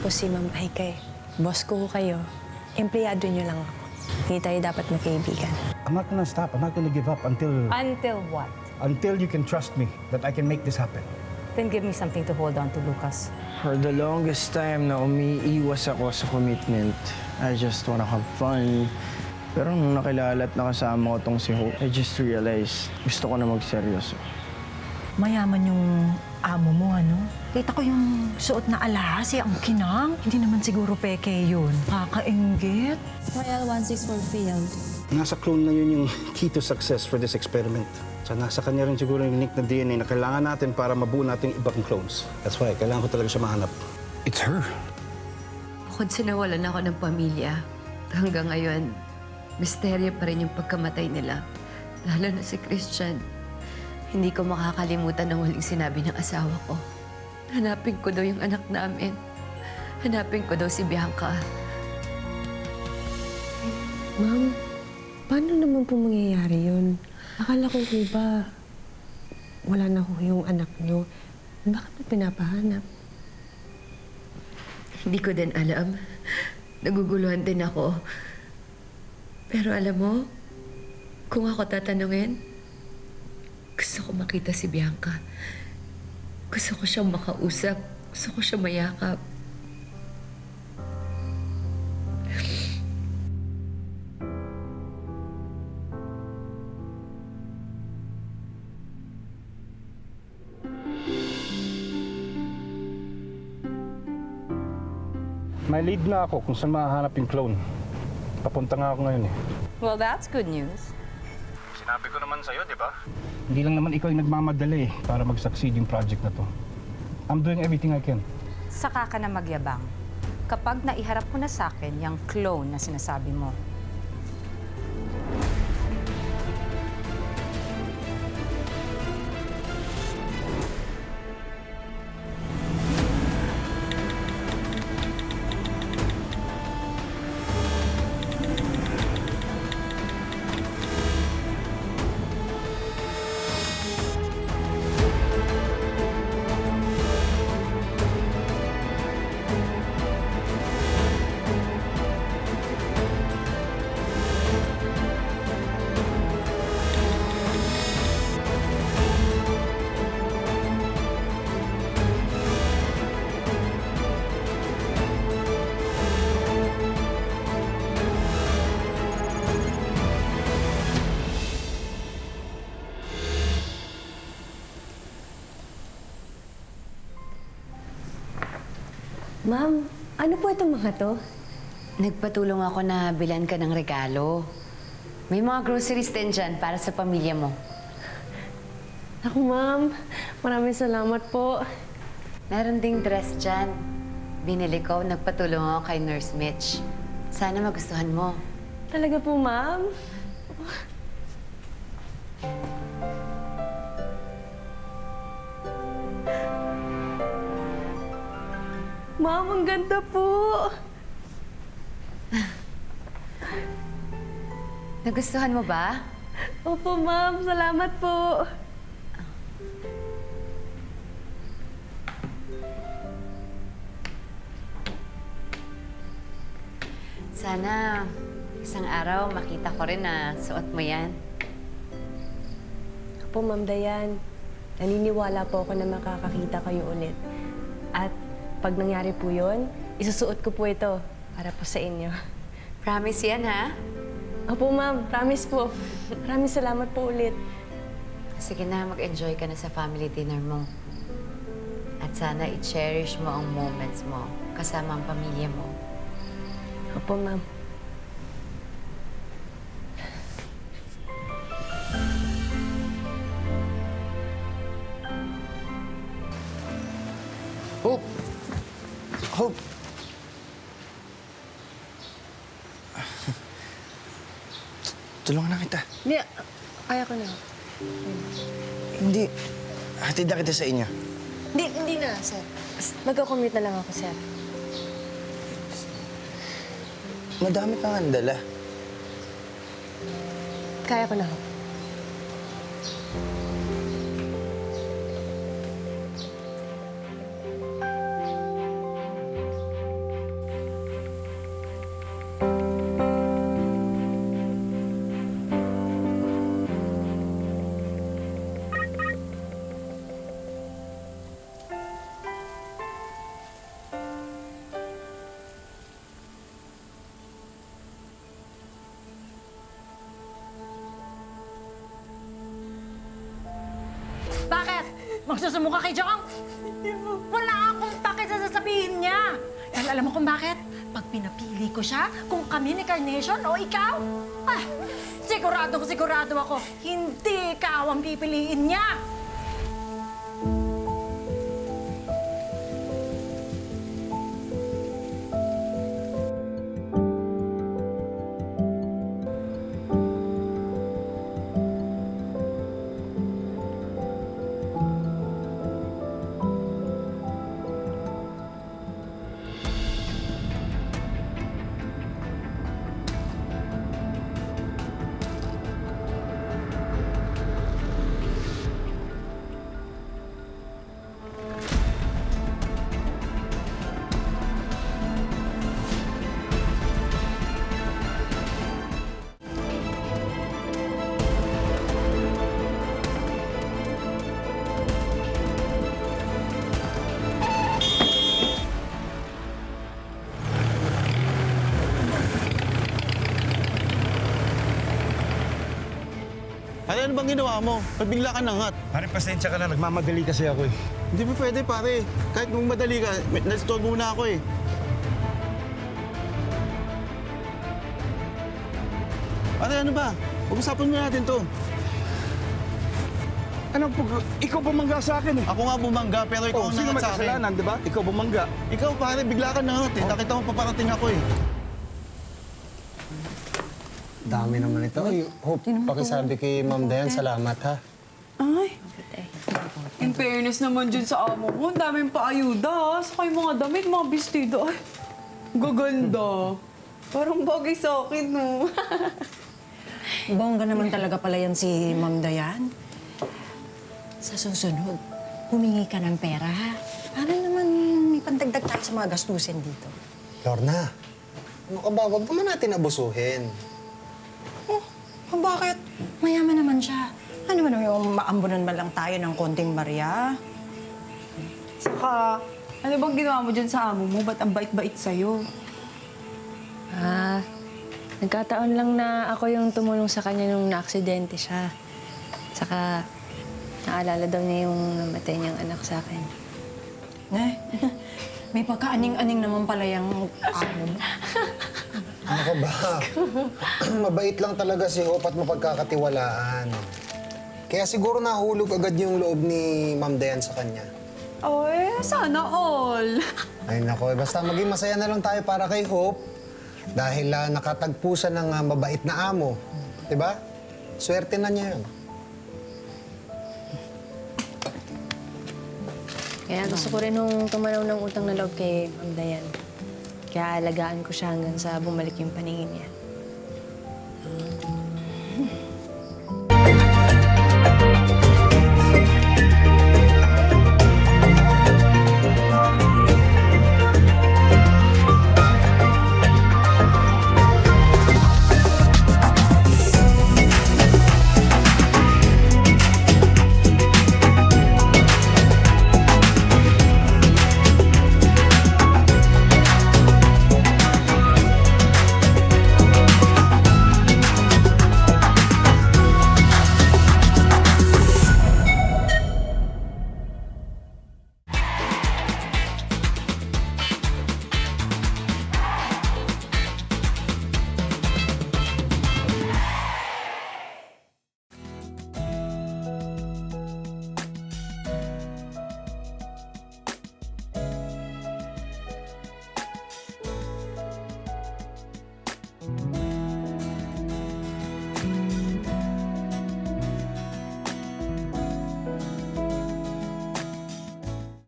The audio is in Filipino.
po si Ma'am Aika eh. Boss ko kayo. Empleyado niyo lang ako. Hindi tayo dapat magkaibigan. I'm not gonna stop. I'm not gonna give up until What? you can trust me that I can make this happen. Then give me something to hold on to, Lucas. For the longest time na umiiwas ako sa commitment, I just wanna have fun. Pero nung nakilala at nakasama ko tong si Hope, I just realized gusto ko na magseryoso. Mayaman yung amo mo, ano? Kita ko yung suot na alahas, ang kinang. Hindi naman siguro peke yun. Kakainggit. Royal 164 failed. Nasa clone na yun yung key to success for this experiment. So nasa kanya rin siguro yung unique na DNA na kailangan natin para mabuo natin yung ibang clones. That's why kailangan ko talaga siya mahanap. It's her. Bukod sa nawalan ako ng pamilya, hanggang ngayon, misteryo pa rin yung pagkamatay nila. Lalo na si Christian. Hindi ko makakalimutan ang huling sinabi ng asawa ko. Hanapin ko daw yung anak namin. Hanapin ko daw si Bianca. Ma'am, paano naman po mangyayari yun? Akala ko ba wala na ho yung anak niyo? Bakit mo pinapahanap? Hindi ko din alam. Naguguluhan din ako. Pero alam mo, kung ako tatanungin, gusto ko makita si Bianca. Gusto ko siyang makausap. Gusto ko siyang mayakap. May lead na ako kung saan mahahanap yung clone. Papunta nga ako ngayon eh. Well, that's good news. Sinabi ko naman sa'yo, di ba? Hindi lang naman ikaw yung nagmamadali para mag-succeed yung project na to. I'm doing everything I can. Saka ka na magyabang. Kapag naiharap mo na sa akin yung clone na sinasabi mo. Ma'am, ano po itong mga to? Nagpatulong ako na bilan ka ng regalo. May mga groceries din dyan para sa pamilya mo. Ako, ma'am. Maraming salamat po. Meron ding dress dyan. Binili ko, nagpatulong ako kay Nurse Mitch. Sana magustuhan mo. Talaga po, ma'am? Ma'am, ang ganda po. Nagustuhan mo ba? Opo, ma'am. Salamat po. Sana isang araw makita ko rin na suot mo yan. Opo, Ma'am Dayan. Naniniwala po ako na makakakita kayo ulit. At pag nangyari po yun, isusuot ko po ito para po sa inyo. Promise yan, ha? Opo, ma'am. Promise po. Maraming salamat po ulit. Sige na, mag-enjoy ka na sa family dinner mo. At sana i-cherish mo ang moments mo kasama ang pamilya mo. Opo, ma'am. Hope! Hope! Tulungan na kita. Hindi, kaya ko na. Hindi. Hatid na kita sa inyo. Hindi na, sir. Magko-commute na lang ako, sir. Madami kang dala. Kaya ko na, ho. sumuka kay Jong? Wala akong pake sa sasabihin niya. Dahil alam mo kung bakit? Pag pinapili ko siya, kung kami ni Carnation o ikaw, sigurado ako, hindi ikaw ang pipiliin niya. Ano bang ginawa mo? Ba't bigla ka nangat? Pare, pasensya ka na. Nagmamadali kasi ako eh. Hindi pa pwede, pare. Kahit kung madali ka, nasitog muna ako eh. Pare, ano ba? Pag-usapan mo natin to. Ikaw bumangga sa akin eh. Ako nga bumangga, pero ikaw ang sino nangat may sa akin. kasalanan, di ba? Ikaw bumangga. Ikaw, pare, bigla ka nangat eh. Nakita mo paparating ako eh. Dami naman ito. Ay, Hope, pakisabi kay Ma'am Dayan, salamat ha. Ay, in fairness naman dyan sa amo mo, ang daming paayuda ha. Saka yung mga damit, mga bestida. Ay, gaganda. Parang bagay sa akin, no? Bongga naman talaga pala yan si Ma'am Dayan. Sa susunod, humingi ka ng pera, ha? Para naman may pandagdag tayo sa mga gastusin dito. Lorna, ano ka ba? Huwag naman natin abusuhin. Bakit? Mayaman naman siya. Ano ba naman yung maambunan man lang tayo ng konting barya? Saka, ano bang ginawa mo dyan sa amo mo? Ba't ang bait-bait sa'yo? Nagkataon lang na ako yung tumulong sa kanya nung na-aksidente siya. Saka, naalala daw niya yung namatay niyang anak sa akin. May pagkaaning-aning naman pala yung amo mo. Ano ka ba? Mabait lang talaga si Hope at mapagkakatiwalaan. Kaya siguro nahulog agad yung loob ni Ma'am Dayan sa kanya. Oh, sana all. Ay nako, basta maging masaya na lang tayo para kay Hope. Dahil nakatagpo siya ng mabait na amo. Diba? Swerte na niya yun. Kaya gusto ko rin nung tumanaw ng utang na loob kay Ma'am Dayan. Kaya alagaan ko siya hanggang sa bumalik yung paningin niya.